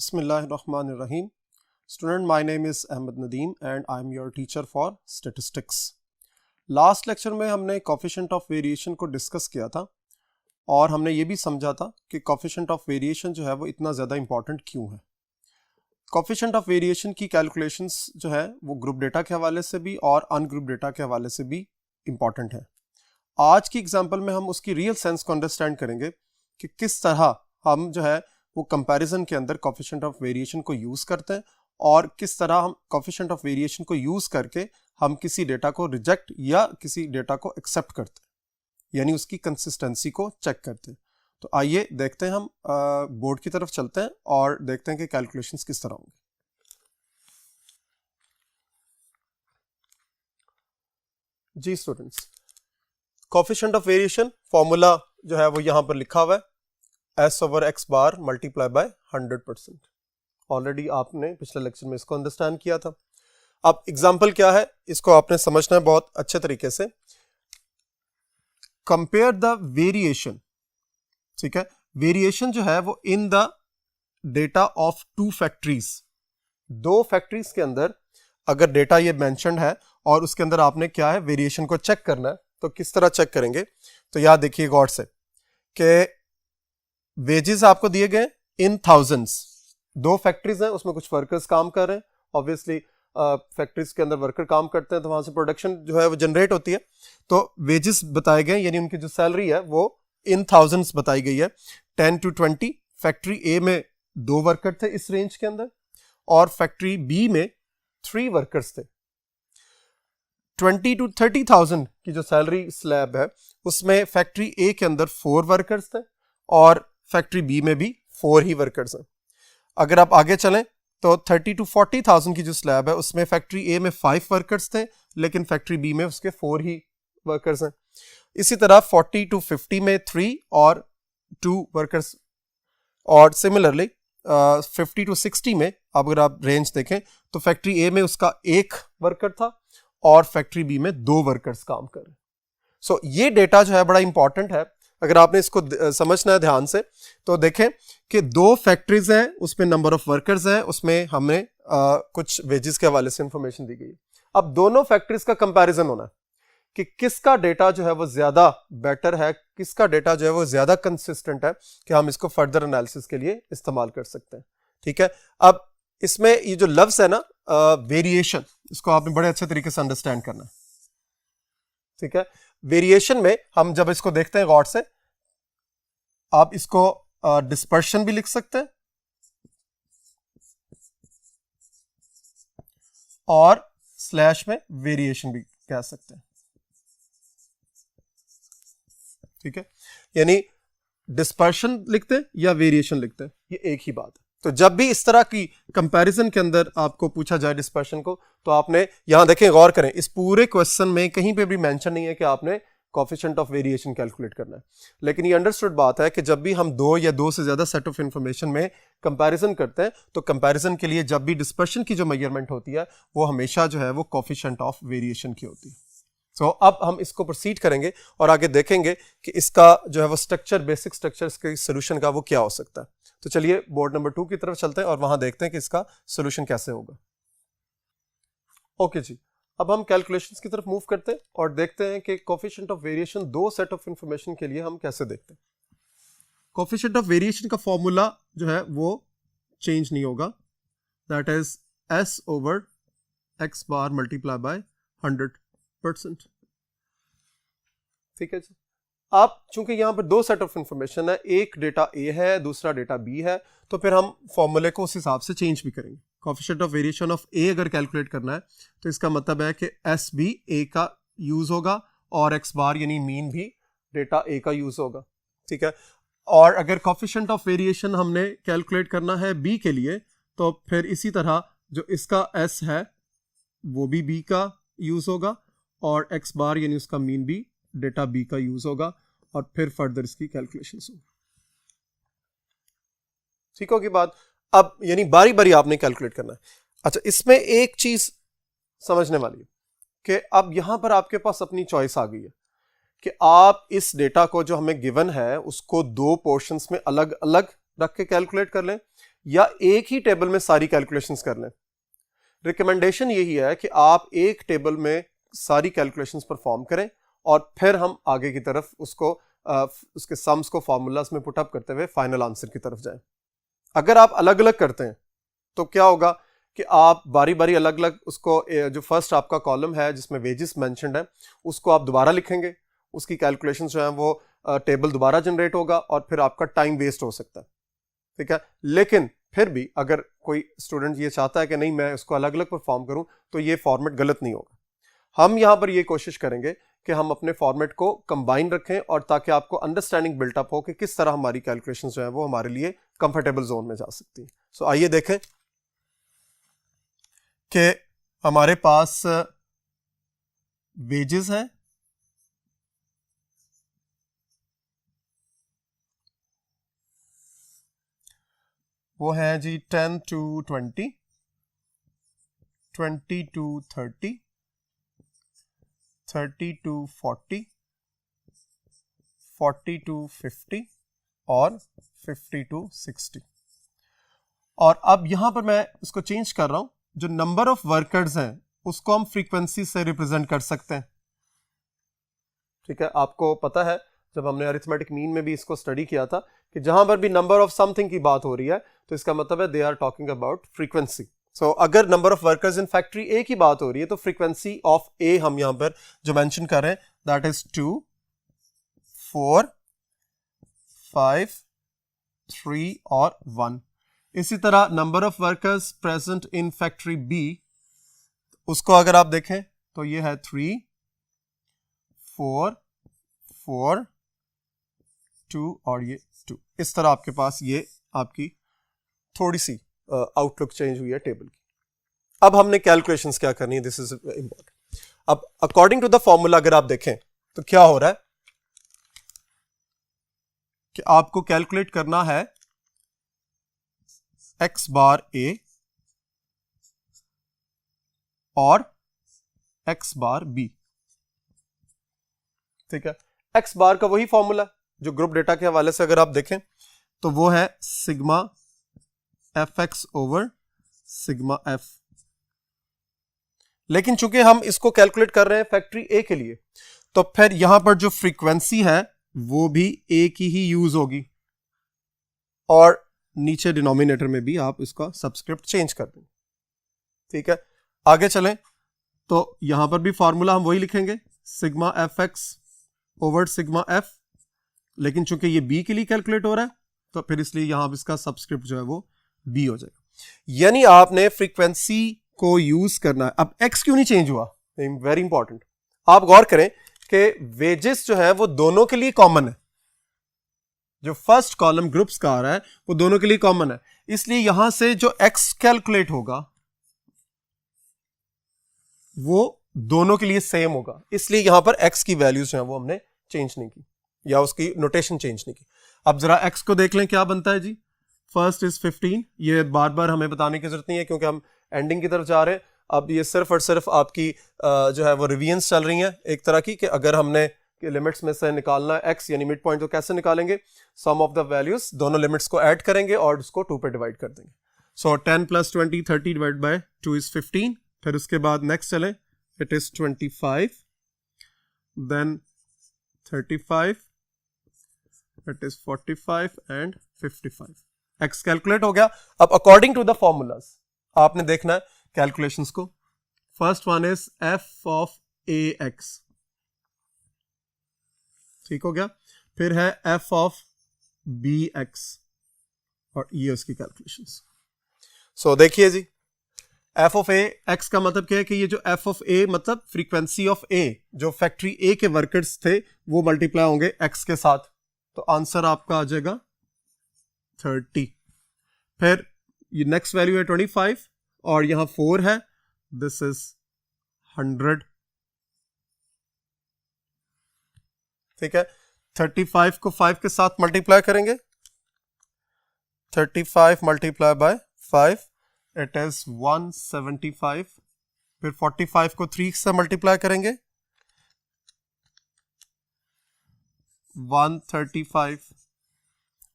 Bismillahirrahmanirrahim. Student, my name is Ahmed Nadeem and I am your teacher for statistics. Last lecture में हमने coefficient of variation को discuss किया था और हमने ये भी समझा था कि कोफिशिएंट ऑफ वेरिएशन जो है वो इतना ज़्यादा इंपॉर्टेंट क्यों है। कोफिशिएंट ऑफ वेरिएशन की कैलकुलेशंस जो है वो ग्रुप डेटा के हवाले से भी और अनग्रुप डेटा के हवाले से भी इम्पॉर्टेंट है। आज की एग्जाम्पल में हम उसकी रियल सेंस को अंडरस्टैंड करेंगे कि किस तरह हम जो है वो कंपैरिजन के अंदर कोफिशिएंट ऑफ वेरिएशन को यूज़ करते हैं और किस तरह हम कोफिशिएंट ऑफ वेरिएशन को यूज़ करके हम किसी डेटा को रिजेक्ट या किसी डेटा को एक्सेप्ट करते हैं, यानी उसकी कंसिस्टेंसी को चेक करते हैं। तो आइए देखते हैं, हम बोर्ड की तरफ चलते हैं और देखते हैं कि कैलकुलेशंस किस तरह होंगे। जी students, coefficient of variation formula जो है वो यहाँ पर लिखा हुआ है, S/x bar multiply by 100%। Already आपने पिछले लेक्चर में इसको अंडरस्टैंड किया था। अब एग्जाम्पल क्या है इसको आपने समझना है बहुत अच्छे तरीके से। कंपेयर द वेरिएशन, ठीक है, वेरिएशन जो है वो in the data of two factories, दो फैक्ट्रीज के अंदर अगर डेटा ये मेंशन्ड है और उसके अंदर आपने क्या है वेरिएशन को चेक करना है, तो किस तरह चेक करेंगे। तो याद देखिए गौर से कि वेजेस आपको दिए गए इन थाउजेंड्स, दो फैक्ट्रीज हैं उसमें कुछ वर्कर्स काम कर रहे हैं। ऑब्वियसली फैक्ट्रीज के अंदर वर्कर काम करते हैं तो वहां से प्रोडक्शन जो है वो जनरेट होती है। तो वेजेस बताए गए यानी उनकी जो सैलरी है वो इन थाउजेंड्स बताई गई है। 10 to 20 फैक्ट्री ए में 2 वर्कर थे इस रेंज के अंदर और फैक्ट्री बी में 3 वर्कर्स थे। 20 to 30,000 की जो सैलरी स्लैब है उसमें फैक्ट्री ए के अंदर 4 वर्कर्स थे और फैक्ट्री बी में भी 4 ही वर्कर्स हैं। अगर आप आगे चलें तो 30 to 40,000 की जो स्लैब है उसमें फैक्ट्री ए में 5 वर्कर्स थे लेकिन फैक्ट्री बी में उसके 4 ही वर्कर्स हैं। इसी तरह 40 to 50 में 3 और 2 वर्कर्स, और सिमिलरली 50 to 60 में अगर आप रेंज देखें तो फैक्ट्री ए में उसका 1 वर्कर था और फैक्ट्री बी में 2 वर्कर्स काम कर रहे हैं। सो ये डेटा जो है बड़ा इंपॉर्टेंट है। अगर आपने इसको समझना है ध्यान से तो देखें कि 2 फैक्ट्रीज हैं उसमें नंबर ऑफ वर्कर्स हैं, उसमें हमें कुछ वेजेस के हवाले से इंफॉर्मेशन दी गई है। अब दोनों फैक्ट्रीज का कंपैरिजन होना है कि किसका डेटा जो है वो ज्यादा बेटर है, किसका डेटा जो है वो ज्यादा कंसिस्टेंट है कि हम इसको फर्दर एनालिसिस के लिए इस्तेमाल कर सकते हैं। ठीक है, अब इसमें ये जो लफ्ज है ना वेरिएशन, इसको आपने बड़े अच्छे तरीके से अंडरस्टैंड करना है। ठीक है, वेरिएशन में हम जब इसको देखते हैं गौर से, आप इसको डिस्पर्शन भी लिख सकते हैं और स्लैश में वेरिएशन भी कह सकते हैं। ठीक है, यानी डिस्पर्शन लिखते हैं या वेरिएशन लिखते हैं, ये एक ही बात है। तो जब भी इस तरह की कंपैरिजन के अंदर आपको पूछा जाए डिस्पर्शन को, तो आपने यहां देखें, गौर करें, इस पूरे क्वेश्चन में कहीं पे भी मेंशन नहीं है कि आपने कोफिशिएंट ऑफ वेरिएशन कैलकुलेट करना है। लेकिन ये अंडरस्टूड बात है कि जब भी हम 2 या 2 से ज्यादा सेट ऑफ इंफॉर्मेशन में कंपैरिजन करते हैं तो कंपैरिजन के लिए जब भी डिस्पर्शन की जो मेजरमेंट होती है वो हमेशा जो है वो कोफिशिएंट ऑफ वेरिएशन की होती है। सो अब हम इसको प्रोसीड करेंगे और आगे देखेंगे कि इसका जो है वो स्ट्रक्चर, बेसिक स्ट्रक्चर के सोल्यूशन का वो क्या हो सकता है। तो चलिए बोर्ड नंबर 2 की तरफ चलते हैं और वहां देखते हैं कि इसका सोल्यूशन कैसे होगा। ओके जी, अब हम कैलकुलेशंस की तरफ मूव करते हैं और देखते हैं कि coefficient of variation 2 set of information के लिए हम कैसे देखते हैं। कोफिशिएंट ऑफ वेरिएशन का फॉर्मूला जो है वो चेंज नहीं होगा, that is S/x bar multiply by 100%। ठीक है जी, अब चूंकि यहां पर 2 सेट ऑफ इंफॉर्मेशन है, एक डेटा ए है दूसरा डेटा बी है, तो फिर हम फॉर्मूले को उस हिसाब से चेंज भी करेंगे। कोफिशिएंट ऑफ वेरिएशन ऑफ ए अगर कैलकुलेट करना है तो इसका मतलब है कि एस भी ए का यूज होगा और एक्स बार यानी मीन भी डेटा ए का यूज होगा। ठीक है, और अगर कोफिशिएंट ऑफ वेरिएशन हमने कैलकुलेट करना है बी के लिए तो फिर इसी तरह जो इसका एस है वो भी बी का यूज होगा और एक्स बार यानी उसका मीन भी डेटा बी का यूज होगा और फिर फर्दर इसकी कैलकुलेशंस होगी। ठीक होगी बात। अब यानी बारी बारी आपने कैलकुलेट करना है। अच्छा, इसमें एक चीज समझने वाली है कि अब यहां पर आपके पास अपनी चॉइस आ गई है कि आप इस डेटा को जो हमें गिवन है उसको 2 पोर्शंस में अलग अलग रख के कैलकुलेट कर लें या एक ही टेबल में सारी कैलकुलेशंस कर लें। रिकमेंडेशन यही है कि आप एक टेबल में सारी कैलकुलेशंस परफॉर्म करें और फिर हम आगे की तरफ उसको उसके सम्स को फार्मूलाज में पुटअप करते हुए फाइनल आंसर की तरफ जाएं। अगर आप अलग अलग करते हैं तो क्या होगा कि आप बारी बारी अलग अलग उसको, जो फर्स्ट आपका कॉलम है जिसमें वेजेस मेंशन्ड है उसको आप दोबारा लिखेंगे, उसकी कैलकुलेशन जो है वो टेबल दोबारा जनरेट होगा और फिर आपका टाइम वेस्ट हो सकता है, ठीक है। लेकिन फिर भी अगर कोई स्टूडेंट ये चाहता है कि नहीं मैं उसको अलग अलग परफॉर्म करूं तो ये फॉर्मेट गलत नहीं होगा। हम यहां पर ये कोशिश करेंगे कि हम अपने फॉर्मेट को कंबाइन रखें और ताकि आपको अंडरस्टैंडिंग बिल्टअप हो कि किस तरह हमारी कैलकुलेशन जो है वो हमारे लिए कंफर्टेबल जोन में जा सकती है। सो आइए देखें कि हमारे पास वेजेस हैं, वो हैं जी 10 to 20, 20 to 30, 30 to 40, 40 to 50 और 50 to 60। और अब यहां पर मैं इसको चेंज कर रहा हूं, जो नंबर ऑफ वर्कर्स हैं उसको हम फ्रीक्वेंसी से रिप्रेजेंट कर सकते हैं, ठीक है। आपको पता है जब हमने अरिथमेटिक मीन में भी इसको स्टडी किया था कि जहां पर भी नंबर ऑफ समथिंग की बात हो रही है तो इसका मतलब है they are talking about frequency. So अगर number of workers in factory A की बात हो रही है तो फ्रीक्वेंसी ऑफ ए हम यहां पर जो मेंशन कर रहे हैं दैट इज 2, 4, 5, 3 और 1। इसी तरह number of workers present in factory B, उसको अगर आप देखें तो ये है 3, 4, 4, 2 और ये 2। इस तरह आपके पास ये आपकी थोड़ी सी आउटलुक चेंज हुई है टेबल की। अब हमने कैलकुलेशंस क्या करनी है, दिस इज इंपॉर्टेंट। अब अकॉर्डिंग टू द फॉर्मूला अगर आप देखें तो क्या हो रहा है कि आपको कैलकुलेट करना है x बार a और x बार b, ठीक है। x बार का वही फॉर्मूला जो ग्रुप डेटा के हवाले से अगर आप देखें तो वो है sigma fx over sigma f। लेकिन चूंकि हम इसको कैलकुलेट कर रहे हैं फैक्ट्री ए के लिए तो फिर यहां पर जो फ्रीक्वेंसी है वो भी ए की ही यूज होगी और नीचे डिनोमिनेटर में भी आप इसका सबस्क्रिप्ट चेंज कर देंगे, ठीक है। आगे चलें तो यहां पर भी फॉर्मूला हम वही लिखेंगे sigma fx over sigma f, लेकिन चूंकि ये b के लिए कैलकुलेट हो रहा है तो फिर इसलिए यहां इसका सबस्क्रिप्ट जो है वो b हो जाएगा। यानी आपने फ्रीक्वेंसी को यूज करना है। अब x क्यों नहीं चेंज हुआ, वेरी इंपॉर्टेंट। आप गौर करें कि वेजेस जो है वो दोनों के लिए कॉमन है, जो फर्स्ट कॉलम ग्रुप्स का आ रहा है वो दोनों के लिए कॉमन है, इसलिए यहां से जो x कैलकुलेट होगा वो दोनों के लिए सेम होगा, इसलिए यहां पर x की वैल्यूज जो है वो हमने चेंज नहीं की या उसकी नोटेशन चेंज नहीं की। अब जरा x को देख लें क्या बनता है जी। फर्स्ट इज 15, ये बार बार हमें बताने की जरूरत नहीं है क्योंकि हम एंडिंग की तरफ जा रहे हैं। अब ये सिर्फ और सिर्फ आपकी जो है वो रिवीजन्स चल रही हैं एक तरह की, कि अगर हमने लिमिट्स में से निकालना है x यानी मिड पॉइंट, तो कैसे निकालेंगे, सम ऑफ द वैल्यूज दोनों लिमिट्स को ऐड करेंगे और उसको 2 पे डिवाइड कर देंगे। So 10 + 20 30 divide by 2 is 15। फिर उसके बाद नेक्स्ट चले, it is 25, then 35, it is 45 and 55। x calculate हो गया। अब अकॉर्डिंग टू द फॉर्मूलाज आपने देखना है कैलकुलेशंस को। First one is f of ax, ठीक हो गया। फिर है f ऑफ bx और ये उसकी कैलकुलेशंस। सो देखिए जी, f ऑफ a x का मतलब क्या है कि ये जो f ऑफ a मतलब फ्रीक्वेंसी ऑफ a, जो फैक्ट्री a के वर्कर्स थे वो मल्टीप्लाई होंगे x के साथ, तो आंसर आपका आ जाएगा 30। फिर ये नेक्स्ट वैल्यू है 25 और यहां 4 है, दिस इज 100, ठीक है। 35 को 5 के साथ मल्टीप्लाई करेंगे, 35 मल्टीप्लाई बाय 5 इट इज 175। फिर 45 को 3 से मल्टीप्लाई करेंगे, 135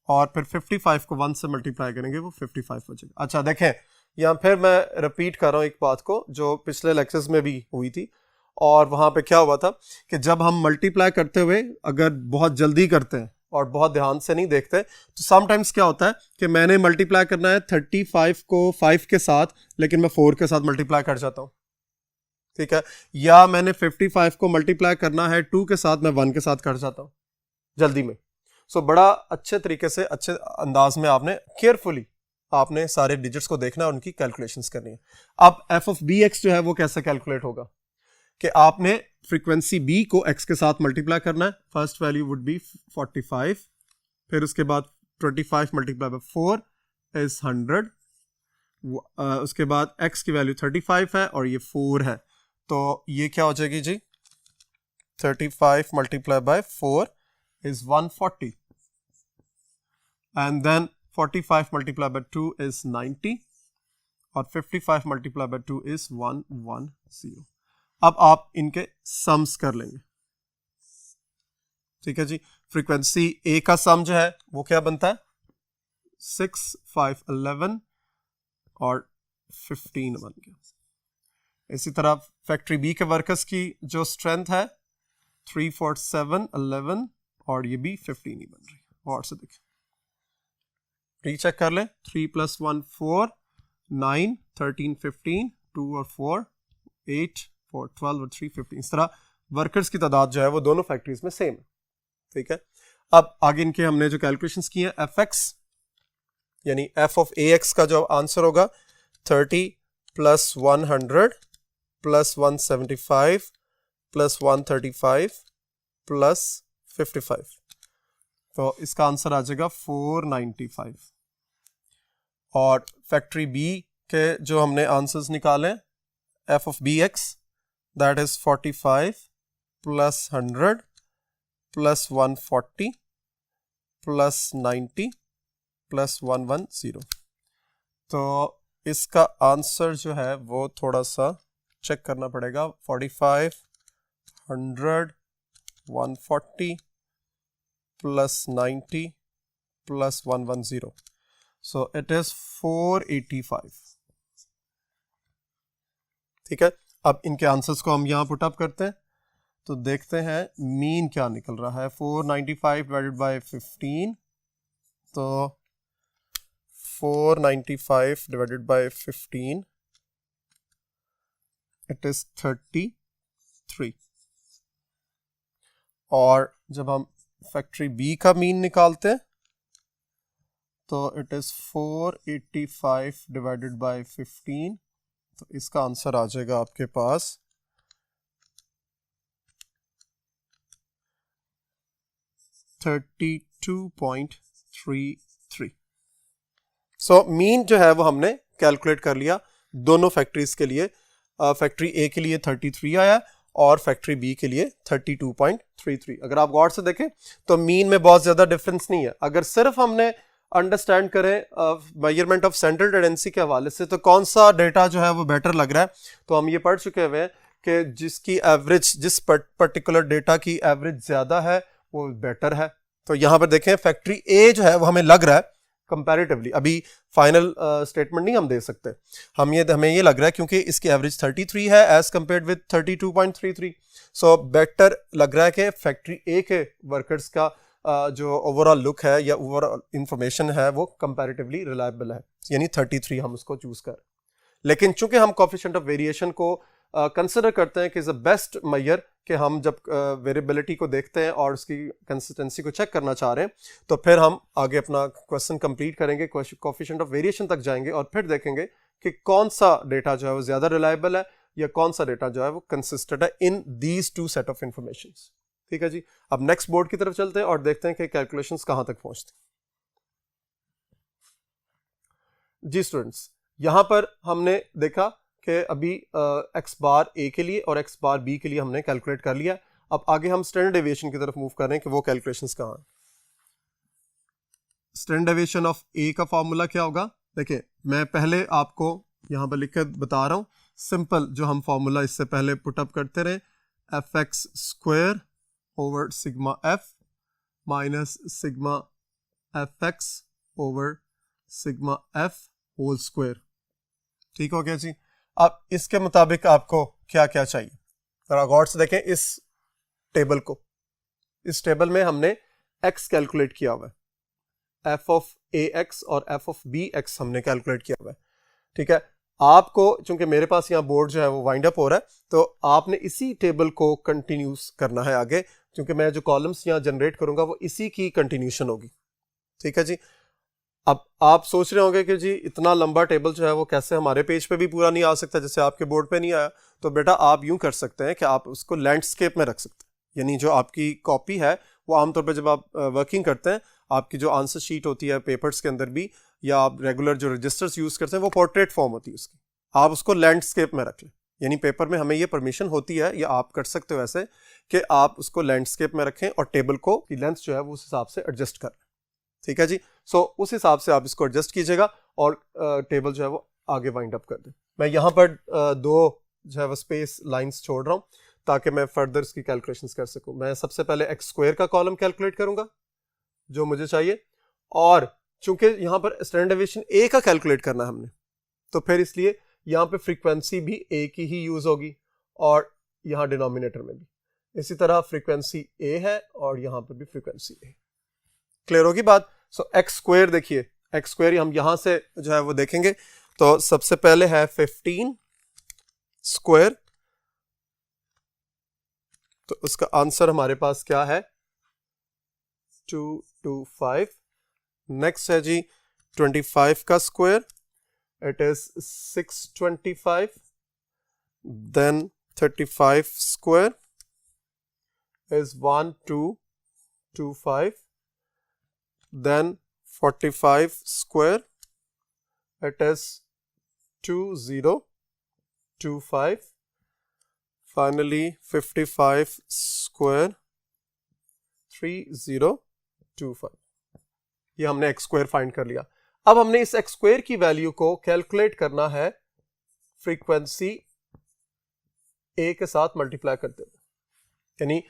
और फिर 55 को 1 से मल्टीप्लाई करेंगे वो 55 हो जाएगा। अच्छा देखें, यहाँ फिर मैं रिपीट कर रहा हूँ एक बात को जो पिछले लेक्चर्स में भी हुई थी, और वहाँ पे क्या हुआ था कि जब हम मल्टीप्लाई करते हुए अगर बहुत जल्दी करते हैं और बहुत ध्यान से नहीं देखते तो समटाइम्स क्या होता है कि मैंने मल्टीप्लाई करना है 35 को 5 के साथ, लेकिन मैं 4 के साथ मल्टीप्लाई कर जाता हूँ, ठीक है, या मैंने 55 को मल्टीप्लाई करना है 2 के साथ, मैं 1 के साथ कर जाता हूँ जल्दी में। सो बड़ा अच्छे तरीके से, अच्छे अंदाज में आपने केयरफुली आपने सारे डिजिट्स को देखना है और उनकी कैलकुलेशंस करनी है। अब एफ ऑफ बी एक्स जो है वो कैसे कैलकुलेट होगा कि आपने फ्रीक्वेंसी बी को एक्स के साथ मल्टीप्लाई करना है। फर्स्ट वैल्यू वुड बी 45, फिर उसके बाद 25 मल्टीप्लाई बाय 4 इज 100, उसके बाद एक्स की वैल्यू 35 है और ये 4 है, तो ये क्या हो जाएगी जी, 35 multiply by 4 is 140, and then 45 multiplied by 2 is 90 और 55 multiplied by 2 is 110। अब आप इनके सम्स कर लेंगे, ठीक है जी। फ्रीक्वेंसी ए का सम जो है वो क्या बनता है, 6, 5, 11 और 15 बन गया। इसी तरह फैक्ट्री बी के वर्कर्स की जो स्ट्रेंथ है 3, 4, 7, 11 और ये भी 15 ही बन रही है। और से देखिए, रीचेक कर ले, 3 + 1 4, 9, 13 15, 2 और 4 8, 4 12 और 3 15। इस तरह वर्कर्स की तादाद जो है वो दोनों फैक्ट्रीज में सेम है, ठीक है। अब आगे इनके हमने जो कैलकुलेशंस की हैं, एफ एक्स यानी एफ ऑफ ए एक्स का जो आंसर होगा 30 + 100 + 175 + 135 + 55, तो इसका आंसर आ जाएगा 495। और फैक्ट्री बी के जो हमने आंसर्स निकाले, F of B X that is 45 + 100 + 140 + 90 + 110, तो इसका आंसर जो है वो थोड़ा सा चेक करना पड़ेगा। 45, 100, 140 + 90 + 110, so it is 485, ठीक है। अब इनके आंसर्स को हम यहाँ पुट अप करते हैं तो देखते हैं मीन क्या निकल रहा है। 495 डिवाइडेड बाय 15, तो 495 डिवाइडेड बाय 15 इट इज 33, और जब हम फैक्ट्री बी का मीन निकालते हैं तो इट इज 485 डिवाइडेड बाय 15, तो इसका आंसर आ जाएगा आपके पास 32.33। सो मीन जो है वो हमने कैलकुलेट कर लिया दोनों फैक्ट्रीज के लिए। फैक्ट्री ए के लिए 33 आया और फैक्ट्री बी के लिए 32.33। अगर आप गौर से देखें तो मीन में बहुत ज़्यादा डिफरेंस नहीं है। अगर सिर्फ हमने अंडरस्टैंड करें मेजरमेंट ऑफ सेंट्रल टेंडेंसी के हवाले से तो कौन सा डेटा जो है वो बेटर लग रहा है, तो हम ये पढ़ चुके हुए हैं कि जिसकी एवरेज, जिस पर्टिकुलर डेटा की एवरेज ज़्यादा है वो बेटर है। तो यहाँ पर देखें फैक्ट्री ए जो है वो हमें लग रहा है कंपैरेटिवली, अभी फाइनल स्टेटमेंट नहीं हम दे सकते, हमें ये लग रहा है क्योंकि इसकी एवरेज 33 है as compared with 32.33, so better लग रहा है कि फैक्ट्री ए के वर्कर्स का जो ओवरऑल लुक है या ओवरऑल इंफॉर्मेशन है वो कंपैरेटिवली रिलायबल है, यानी 33 हम उसको चूज कर। लेकिन चूंकि हम कोफिशिएंट ऑफ वेरिएशन को कंसिडर करते हैं कि इज द बेस्ट मेजर कि हम जब वेरिएबिलिटी को देखते हैं और उसकी कंसिस्टेंसी को चेक करना चाह रहे हैं, तो फिर हम आगे अपना क्वेश्चन कंप्लीट करेंगे, कोफिशिएंट ऑफ वेरिएशन तक जाएंगे और फिर देखेंगे कि कौन सा डेटा जो है वो ज़्यादा रिलायबल है या कौन सा डेटा जो है वो कंसिस्टेंट है in these two set of information. ठीक है जी, अब नेक्स्ट बोर्ड की तरफ चलते हैं और देखते हैं कि कैलकुलेशंस कहाँ तक पहुँचते हैं। जी स्टूडेंट्स, यहाँ पर हमने देखा कि अभी एक्स बार ए के लिए और एक्स बार बी के लिए हमने कैलकुलेट कर लिया। अब आगे हम स्टैंडर्ड डेविएशन की तरफ मूव कर रहे हैं कि वो कैलकुलेशंस कहाँ हैं। स्टैंडर्ड डेविएशन ऑफ ए का फॉर्मूला क्या होगा, देखिए मैं पहले आपको यहाँ पर लिख कर बता रहा हूँ। सिंपल जो हम फॉर्मूला इससे पहले पुटअप करते रहे, F X square over sigma F minus sigma F X over sigma F whole square. ठीक हो गया जी। अब इसके मुताबिक आपको क्या क्या चाहिए, जरा गौर से देखें इस टेबल को। इस टेबल में हमने x कैलकुलेट किया हुआ है, एफ ऑफ ए एक्स और एफ ऑफ बी एक्स हमने कैलकुलेट किया हुआ है। ठीक है, आपको चूंकि मेरे पास यहाँ बोर्ड जो है वो वाइंड अप हो रहा है, तो आपने इसी टेबल को कंटिन्यूस करना है आगे, क्योंकि मैं जो कॉलम्स यहाँ जनरेट करूंगा वो इसी की कंटिन्यूशन होगी। ठीक है जी। अब आप सोच रहे होंगे कि जी इतना लंबा टेबल जो है वो कैसे हमारे पेज पे भी पूरा नहीं आ सकता, जैसे आपके बोर्ड पे नहीं आया। तो बेटा आप यूं कर सकते हैं कि आप उसको लैंडस्केप में रख सकते हैं, यानी जो आपकी कॉपी है वो आमतौर पर जब आप वर्किंग करते हैं, आपकी जो आंसर शीट होती है पेपर्स के अंदर भी, या आप रेगुलर जो रजिस्टर्स यूज करते हैं वो पोर्ट्रेट फॉर्म होती है उसकी, आप उसको लैंडस्केप में रख लें। यानी पेपर में हमें ये परमिशन होती है, या आप कर सकते हो ऐसे कि आप उसको लैंडस्केप में रखें और टेबल को की लेंथ जो है वो उस हिसाब से एडजस्ट करें। ठीक है जी। सो उस हिसाब से आप इसको एडजस्ट कीजिएगा और टेबल जो है वो आगे वाइंड अप कर दें। मैं यहाँ पर दो जो है वो स्पेस लाइंस छोड़ रहा हूँ ताकि मैं फर्दर इसकी कैलकुलेशंस कर सकूँ। मैं सबसे पहले एक्स स्क्वायर का कॉलम कैलकुलेट करूंगा जो मुझे चाहिए, और चूंकि यहाँ पर स्टैंडर्ड डेविएशन ए का कैलकुलेट करना है हमने, तो फिर इसलिए यहाँ पे फ्रीक्वेंसी भी ए की ही यूज होगी और यहाँ डिनोमिनेटर में भी इसी तरह फ्रीक्वेंसी ए है और यहाँ पर भी फ्रीक्वेंसी ए। क्लियर होगी बात। सो एक्स स्क्वायर, देखिए एक्स स्क्वायर हम यहां से जो है वो देखेंगे, तो सबसे पहले है 15 स्क्वायर, तो उसका आंसर हमारे पास क्या है 225। नेक्स्ट है जी 25 का square, it is 625। Then 35 square is 1225. Then 45 square, it is 2025. Finally 55 square 3025। ये हमने एक्स स्क्वायर फाइंड कर लिया। अब हमने इस एक्स स्क्वायर की वैल्यू को कैलकुलेट करना है फ्रीक्वेंसी ए के साथ मल्टीप्लाई करते हुए, यानी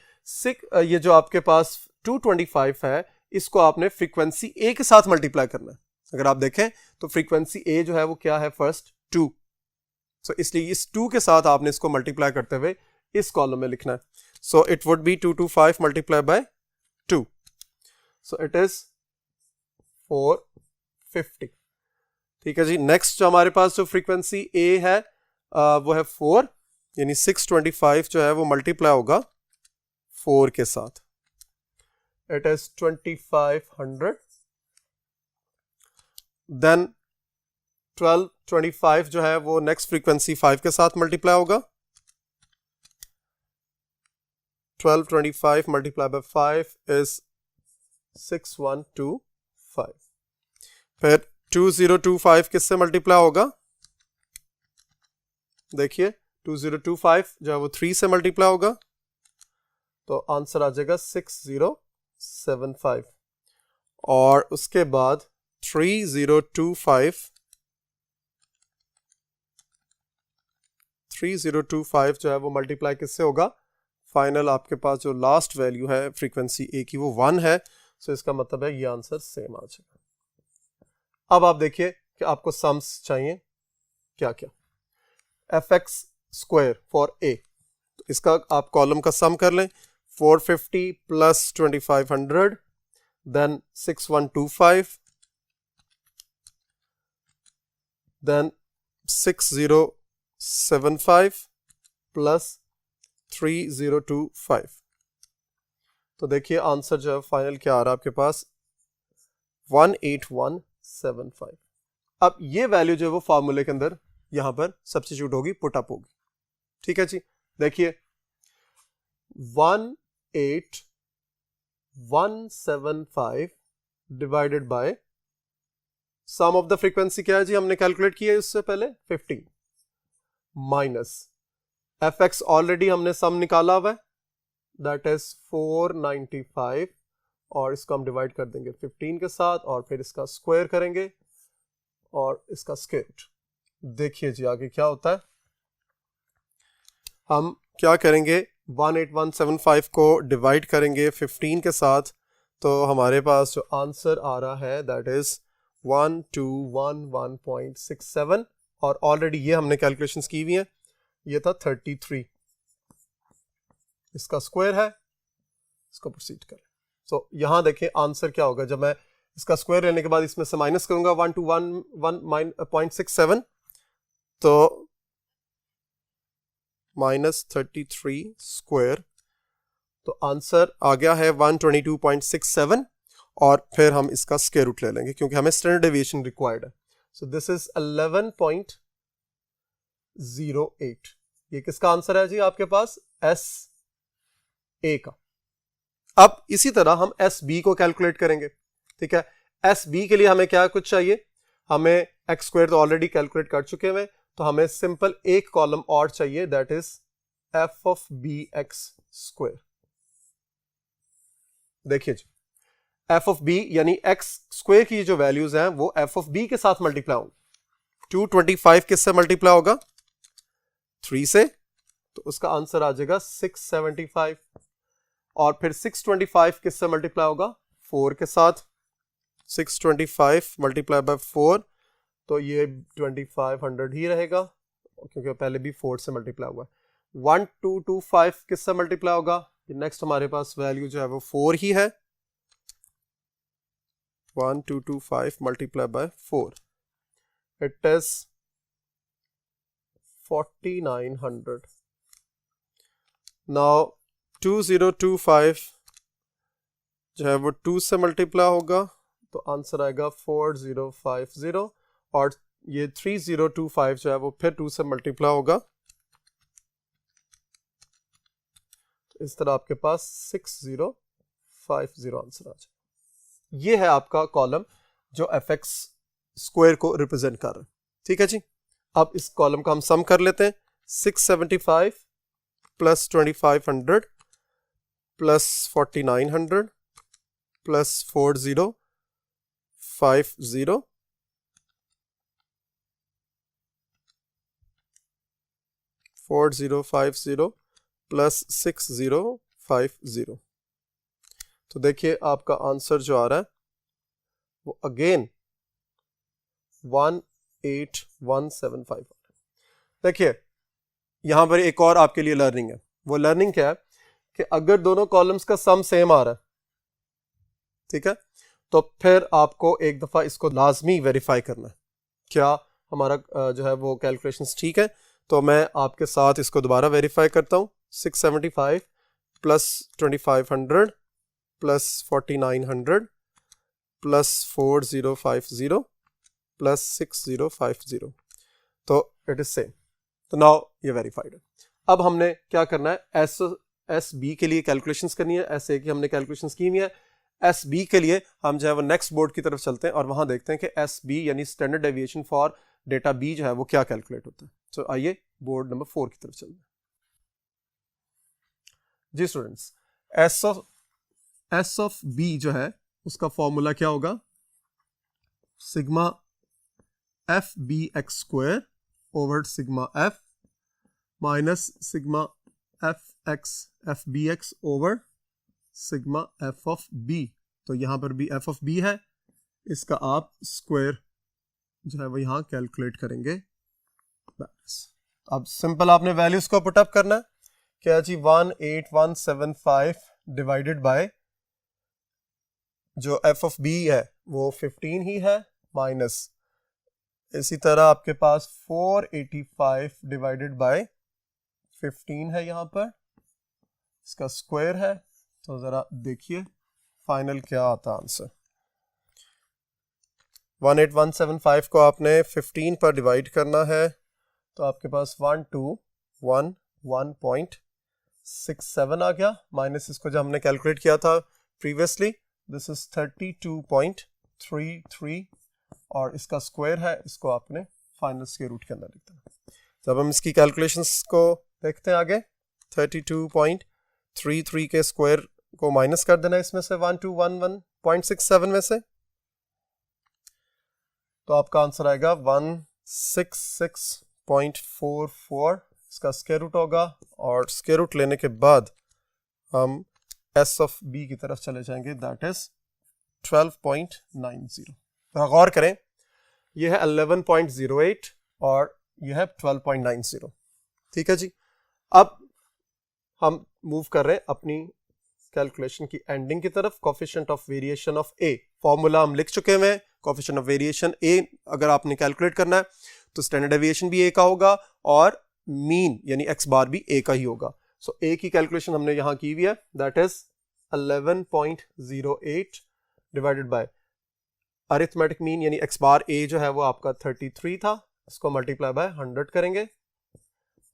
ये जो आपके पास 225 है इसको आपने फ्रीक्वेंसी ए के साथ मल्टीप्लाई करना है। अगर आप देखें तो फ्रीक्वेंसी ए जो है वो क्या है, फर्स्ट 2, सो इसलिए इस 2 के साथ आपने इसको मल्टीप्लाई करते हुए इस कॉलम में लिखना है। So it would be 225 multiply by 2, so it is 450। ठीक है जी। नेक्स्ट जो हमारे पास जो फ्रीक्वेंसी ए है वो है 4, यानी 625 जो है वो मल्टीप्लाई होगा 4 के साथ, इट इज 2500। देन 1225 जो है वो नेक्स्ट फ्रीक्वेंसी 5 के साथ मल्टीप्लाई होगा, 1225 मल्टीप्लाई बाय 5 इज 6125। फिर 2025 किससे मल्टीप्लाई होगा, देखिए 2025 जो है वो 3 से मल्टीप्लाई होगा, तो आंसर आ जाएगा 6075। और उसके बाद 3025 जो है वो मल्टीप्लाई किससे होगा, फाइनल आपके पास जो लास्ट वैल्यू है फ्रीक्वेंसी ए की वो 1 है, सो इसका मतलब है ये आंसर सेम आ जाएगा। अब आप देखिए कि आपको सम्स चाहिए क्या क्या। F X square for a, इसका आप कॉलम का सम कर लें, 450 प्लस 2500, देन 6125, देन 6075 प्लस 3025। तो देखिए आंसर जो है फाइनल क्या आ रहा है आपके पास, 18175। अब ये वैल्यू जो है वो फार्मूले के अंदर यहां पर सब्स्टिट्यूट होगी, पुट अप होगी। ठीक है जी। देखिए 18175 divided by sum of the frequency क्या है जी, हमने कैलकुलेट किया है उससे पहले 15, माइनस एफ एक्स ऑलरेडी हमने सम निकाला हुआ है, दैट इज 495, और इसको हम डिवाइड कर देंगे 15 के साथ और फिर इसका स्क्वायर करेंगे और इसका स्क्वायर रूट। देखिए जी आगे क्या होता है, हम क्या करेंगे 18175 को डिवाइड करेंगे 15 के साथ, तो हमारे पास जो आंसर आ रहा है दैट इज 1211.67 और ऑलरेडी ये हमने कैलकुलेशंस की हुई हैं, ये था 33, इसका स्क्वायर है, इसको प्रोसीड करें। सो यहां देखें आंसर क्या होगा, जब मैं इसका स्क्वायर लेने के बाद इसमें से माइनस करूंगा 1211.67 तो -33 स्क्वायर, तो आंसर आ गया है 122.67 और फिर हम इसका स्क्वायर रूट ले लेंगे क्योंकि हमें स्टैंडर्ड डेविएशन रिक्वायर्ड है। So this is 11.08। ये किसका आंसर है जी आपके पास? एस ए का। अब इसी तरह हम एस बी को कैलकुलेट करेंगे, ठीक है। एस बी के लिए हमें क्या कुछ चाहिए, हमें एक्स स्क्वायर तो ऑलरेडी कैलकुलेट कर चुके हैं, तो हमें सिंपल एक कॉलम और चाहिए that is F of B X square. देखिए जी, एफ ऑफ बी यानी एक्स स्क्वायर की जो वैल्यूज हैं वो एफ ऑफ बी के साथ मल्टीप्लाई होंगे। 225 किससे मल्टीप्लाई होगा? 3 से, तो उसका आंसर आ जाएगा 675। और फिर 625 किससे मल्टीप्लाई होगा? 4 के साथ। 625 मल्टीप्लाई बाय 4, तो ये 2500 ही रहेगा क्योंकि पहले भी 4 से मल्टीप्लाई हुआ है। 1225 किससे मल्टीप्लाई होगा? नेक्स्ट हमारे पास वैल्यू जो है वो 4 ही है। 1225 multiply by 4, it is 4900। Now 2025 जो है वो 2 से मल्टीप्लाई होगा, तो आंसर आएगा 4050 और ये 3025 जो है वो फिर 2 से मल्टीप्लाई होगा, तो इस तरह आपके पास 6050 आंसर आ जाए। ये है आपका कॉलम जो एफ एक्स स्क्वायर को रिप्रेजेंट कर रहा है, ठीक है जी। अब इस कॉलम का हम सम कर लेते हैं। 675 प्लस 2500 प्लस 4900 प्लस 4050 4050 प्लस 6050। तो देखिए आपका आंसर जो आ रहा है वो अगेन 18175। देखिए यहां पर एक और आपके लिए लर्निंग है। वो लर्निंग क्या है कि अगर दोनों कॉलम्स का सम सेम आ रहा है, ठीक है, तो फिर आपको एक दफा इसको लाजमी वेरीफाई करना है क्या हमारा जो है वो कैलकुलेशंस ठीक है। तो मैं आपके साथ इसको दोबारा वेरीफाई करता हूं। 675 प्लस 2500 प्लस 4900 प्लस 4050 प्लस 6050, तो इट इज सेम। तो नाउ ये वेरीफाइड है। अब हमने क्या करना है, एस बी के लिए कैलकुलेशंस करनी है। एस ए की हमने कैलकुलेशंस की हुई है। एस बी के लिए हम जो है वो नेक्स्ट बोर्ड की तरफ चलते हैं और वहां देखते हैं कि एस बी यानी standard deviation for data B जो है वो क्या कैलकुलेट होता है। तो आइए बोर्ड नंबर 4 की तरफ चलते हैं। जी स्टूडेंट्स, एस ऑफ बी जो है उसका फॉर्मूला क्या होगा? Sigma F B X square over sigma F minus sigma F B X over sigma F of B. तो यहां पर भी एफ ऑफ बी है, इसका आप स्क्वायर जो है वो यहां कैलकुलेट करेंगे। अब सिंपल आपने वैल्यूज को पुटअप करना है। क्या जी 18175 डिवाइडेड बाय जो एफ ऑफ बी है वो 15 ही है, माइनस इसी तरह आपके पास 485 डिवाइडेड बाय 15 है, यहां पर इसका स्क्वायर है। तो जरा देखिए फाइनल क्या आता आंसर। 18175 को आपने 15 पर डिवाइड करना है, तो आपके पास 1211.67 आ गया, माइनस इसको जो हमने कैलकुलेट किया था प्रीवियसली, दिस इज 32.33 और इसका स्क्वायर है, इसको आपने फाइनल स्क्वायर रूट के अंदर लिखना है। जब हम इसकी कैलकुलेशंस को देखते हैं आगे, 32.33 के स्क्वायर को माइनस कर देना इसमें से 1211.67 में से, तो आपका आंसर आएगा 166.44। इसका स्क्वायर रूट होगा और स्क्वायर रूट लेने के बाद हम एस ऑफ बी की तरफ चले जाएंगे, दैट इज 12.90। तो गौर करें, यह है 11.08 और यह है 12.90। ठीक है जी। अब हम मूव कर रहे हैं अपनी कैलकुलेशन की एंडिंग की तरफ। Coefficient of variation of A, formula हम लिख चुके हैं। कोफिशिएंट ऑफ वेरिएशन ए अगर आपने कैलकुलेट करना है तो स्टैंडर्ड डेविएशन भी ए का होगा और मीन यानी एक्स बार भी ए का ही होगा। सो ए की कैलकुलेशन हमने यहां की हुई है, that is 11.08 divided by arithmetic mean यानी एक्स बार ए जो है वो आपका 33 था, इसको मल्टीप्लाई बाय 100 करेंगे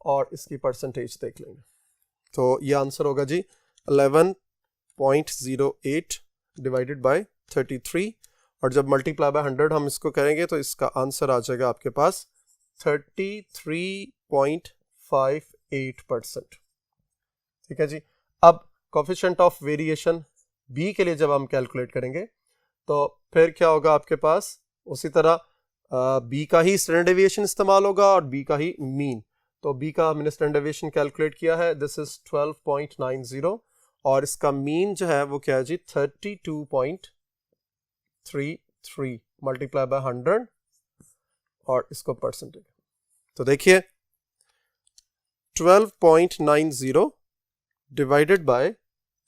और इसकी परसेंटेज देख लेंगे। तो ये आंसर होगा जी 11.08 डिवाइडेड बाय 33 और जब मल्टीप्लाई बाय 100 हम इसको करेंगे तो इसका आंसर आ जाएगा आपके पास 33.58%। ठीक है जी। अब कोफिशिएंट ऑफ वेरिएशन बी के लिए जब हम कैलकुलेट करेंगे तो फिर क्या होगा आपके पास, उसी तरह बी का ही स्टैंडर्ड डेविएशन इस्तेमाल होगा और बी का ही मीन। तो बी का हमने स्टैंडर्ड डेविएशन कैलकुलेट किया है, दिस इज 12.90 और इसका मीन जो है वो क्या है जी 32.33 मल्टीप्लाई बाय 100 और इसको परसेंटेज। तो देखिए 12.90 डिवाइडेड बाय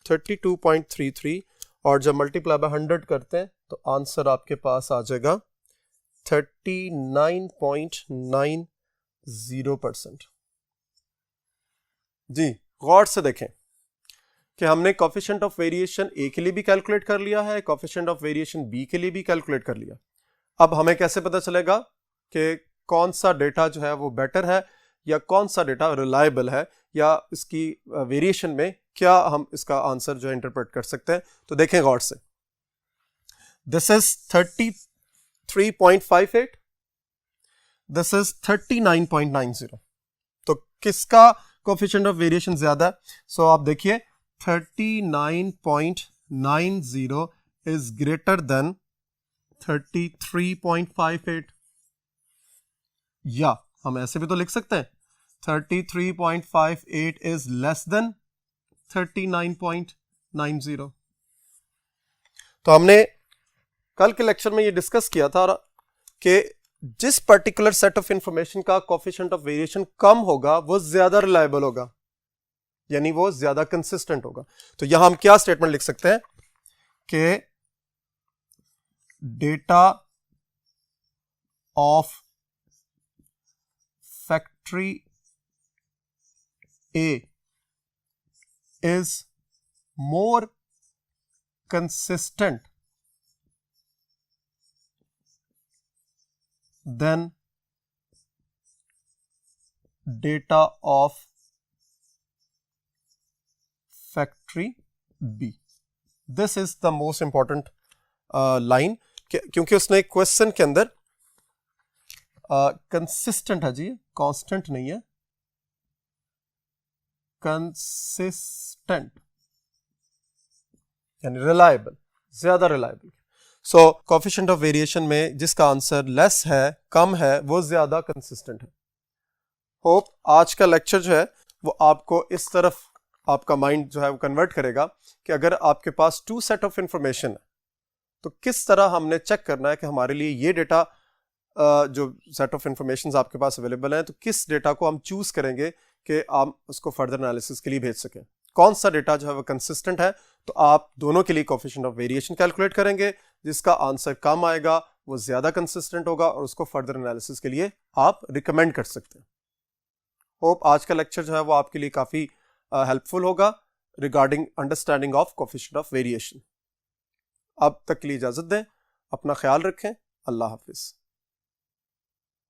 32.33 और जब मल्टीप्लाई बाय 100 करते हैं तो आंसर आपके पास आ जाएगा 39.90%। जी गौर से देखें कि हमने कोफिशिएंट ऑफ वेरिएशन ए के लिए भी कैलकुलेट कर लिया है, कोफिशिएंट ऑफ वेरिएशन बी के लिए भी कैलकुलेट कर लिया। अब हमें कैसे पता चलेगा कि कौन सा डेटा जो है वो बेटर है या कौन सा डेटा रिलायबल है या इसकी वेरिएशन में क्या हम इसका आंसर जो है इंटरप्रेट कर सकते हैं। तो देखें गौर से, दिस इज 33.58, दिस इज 39.90। तो किसका कोफिशिएंट ऑफ वेरिएशन ज्यादा है? सो आप देखिए 39.90 इज ग्रेटर देन 33.58, या हम ऐसे भी तो लिख सकते हैं 33.58 इज लेस देन 39.90। तो हमने कल के लेक्चर में ये डिस्कस किया था कि जिस पर्टिकुलर सेट ऑफ इंफॉर्मेशन का कोफिशिएंट ऑफ वेरिएशन कम होगा वो ज्यादा रिलायबल होगा, यानी वो ज्यादा कंसिस्टेंट होगा। तो यहां हम क्या स्टेटमेंट लिख सकते हैं कि data of factory A is more consistent then data of factory B. This is the most important line, क्योंकि उसने क्वेश्चन के अंदर कंसिस्टेंट है जी, कांस्टेंट नहीं है, कंसिस्टेंट यानी रिलायबल, ज्यादा reliable. So coefficient of variation में जिसका आंसर लेस है, कम है, वो ज्यादा कंसिस्टेंट है। होप आज का लेक्चर जो है वो आपको इस तरफ आपका माइंड जो है वो कन्वर्ट करेगा कि अगर आपके पास टू सेट ऑफ इंफॉर्मेशन है तो किस तरह हमने चेक करना है कि हमारे लिए ये डेटा जो सेट ऑफ इंफॉर्मेशन आपके पास अवेलेबल है तो किस डेटा को हम चूज करेंगे कि आप उसको फर्दर एनालिसिस के लिए भेज सकें। कौन सा डेटा जो है वो कंसिस्टेंट है, तो आप दोनों के लिए कोफिशिएंट ऑफ वेरिएशन कैलकुलेट करेंगे, जिसका आंसर कम आएगा वो ज्यादा कंसिस्टेंट होगा और उसको फर्दर एनालिसिस के लिए आप रिकमेंड कर सकते हैं। होप आज का लेक्चर जो है वो आपके लिए काफी हेल्पफुल होगा regarding understanding of coefficient of variation. अब तक के लिए इजाजत दें, अपना ख्याल रखें, अल्लाह हाफिज।